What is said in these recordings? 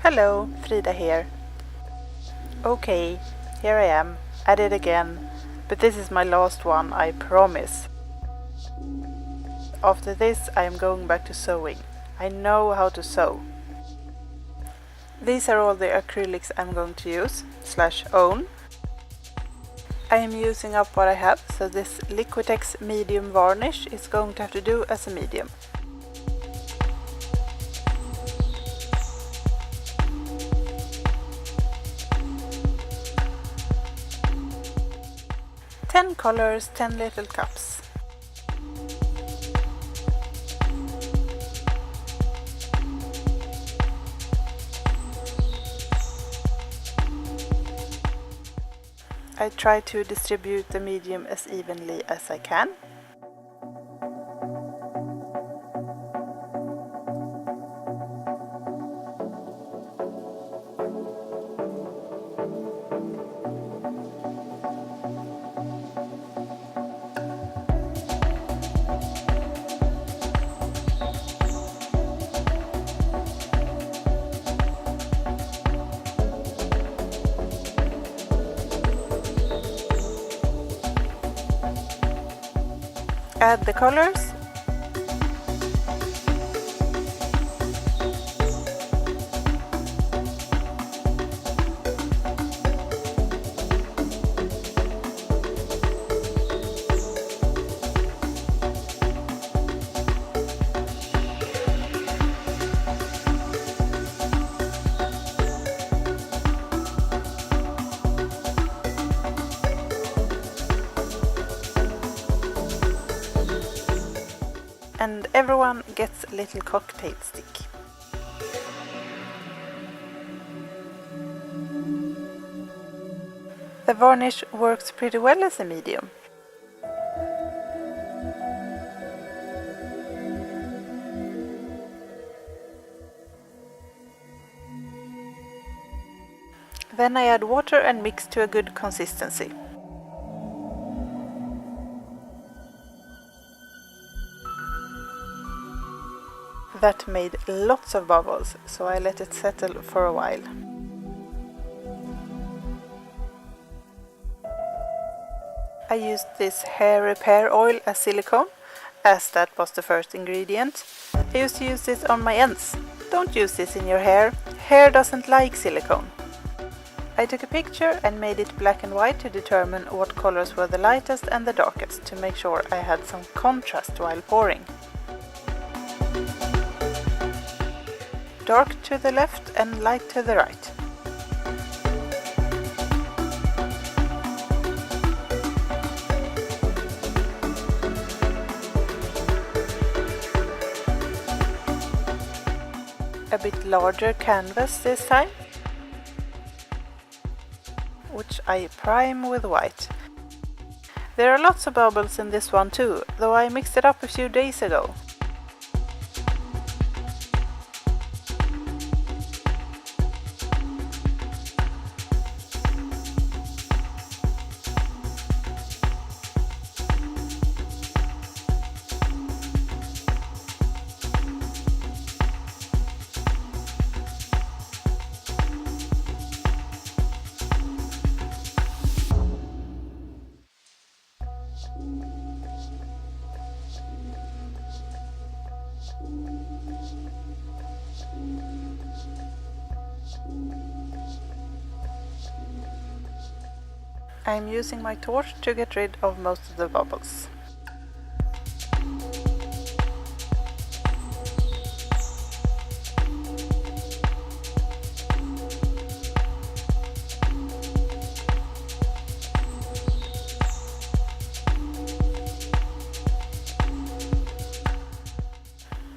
Hello, Frida here. Okay, here I am, at it again, but this is my last one, I promise. After this I am going back to sewing. I know how to sew. These are all the acrylics I'm going to use, /own. I am using up what I have, so this Liquitex medium varnish is going to have to do as a medium. Ten colors, 10 little cups. I try to distribute the medium as evenly as I can. Add the colors. And everyone gets a little cocktail stick. The varnish works pretty well as a medium. Then I add water and mix to a good consistency. That made lots of bubbles, so I let it settle for a while. I used this hair repair oil as silicone, as that was the first ingredient. I used to use this on my ends. Don't use this in your hair. Hair doesn't like silicone. I took a picture and made it black and white to determine what colors were the lightest and the darkest, to make sure I had some contrast while pouring. Dark to the left and light to the right. A bit larger canvas this time, which I prime with white. There are lots of bubbles in this one too, though I mixed it up a few days ago. I'm using my torch to get rid of most of the bubbles.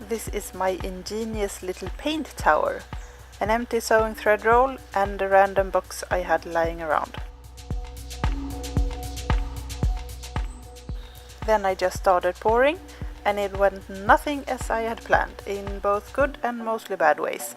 This is my ingenious little paint tower, an empty sewing thread roll and a random box I had lying around. Then I just started pouring, and it went nothing as I had planned, in both good and mostly bad ways.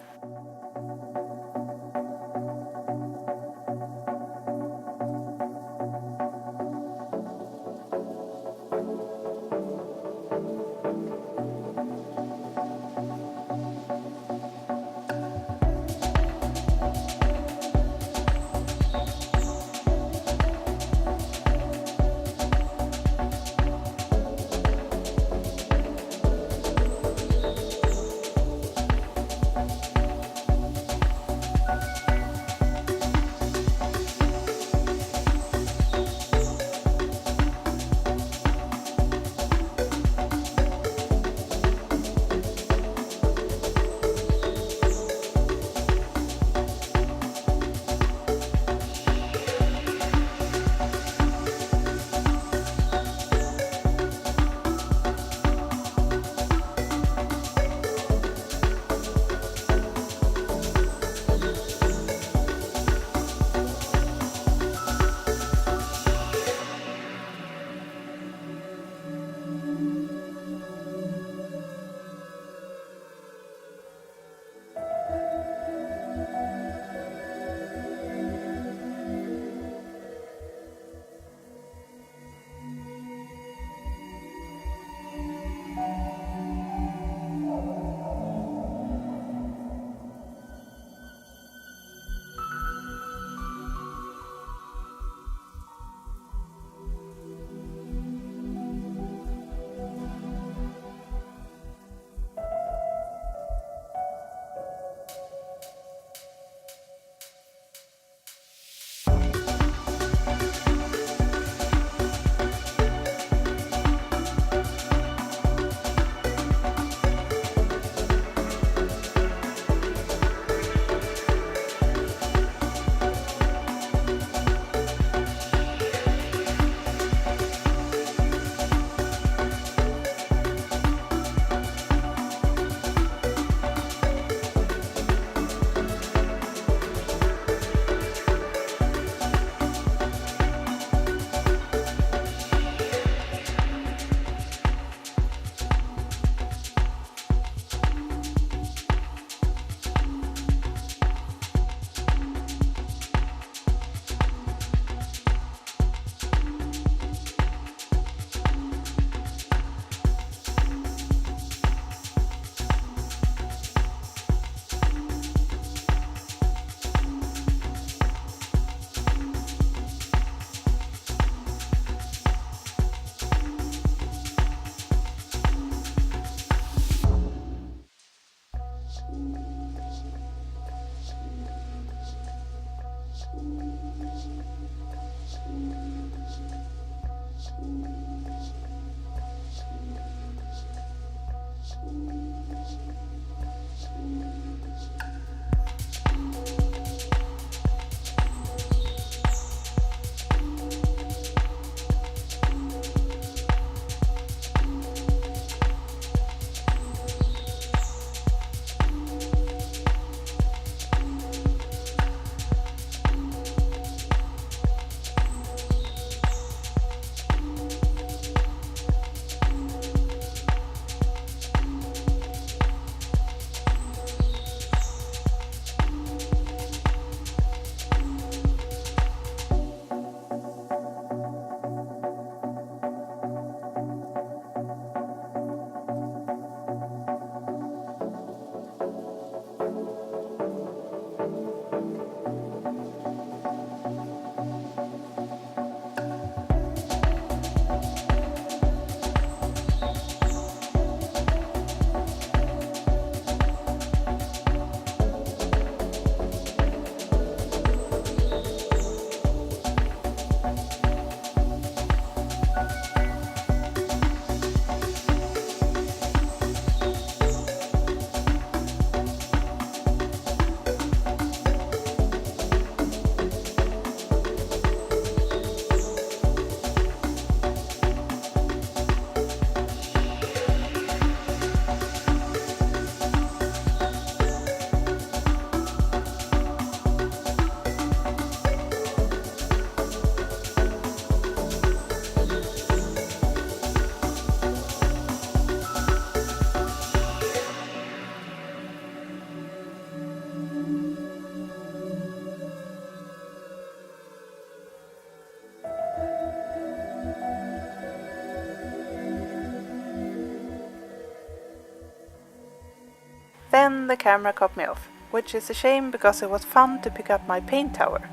and the camera cut me off, which is a shame because it was fun to pick up my paint tower.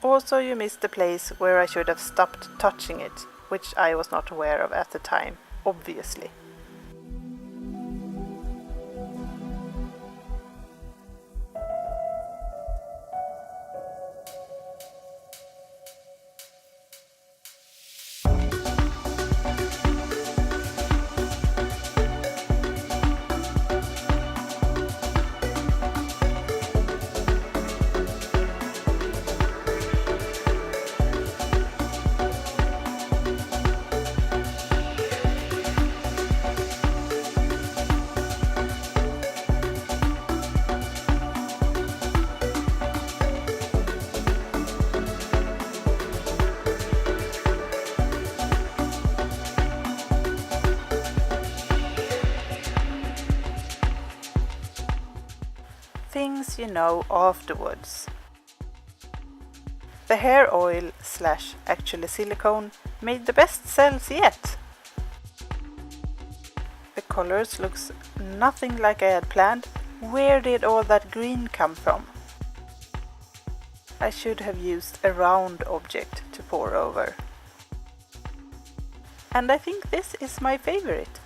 Also, you missed the place where I should have stopped touching it, which I was not aware of at the time, obviously. Things you know afterwards. The hair oil / actually silicone made the best sales yet. The colors looks nothing like I had planned. Where did all that green come from? I should have used a round object to pour over. And I think this is my favorite.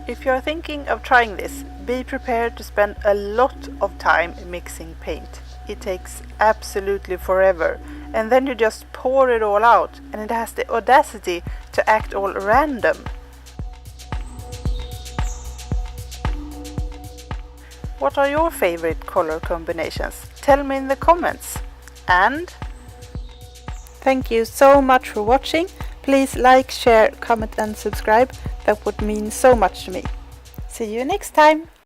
If you are thinking of trying this, be prepared to spend a lot of time mixing paint. It takes absolutely forever, and then you just pour it all out, and it has the audacity to act all random. What are your favorite color combinations? Tell me in the comments. And thank you so much for watching. Please like, share, comment and subscribe. That would mean so much to me. See you next time!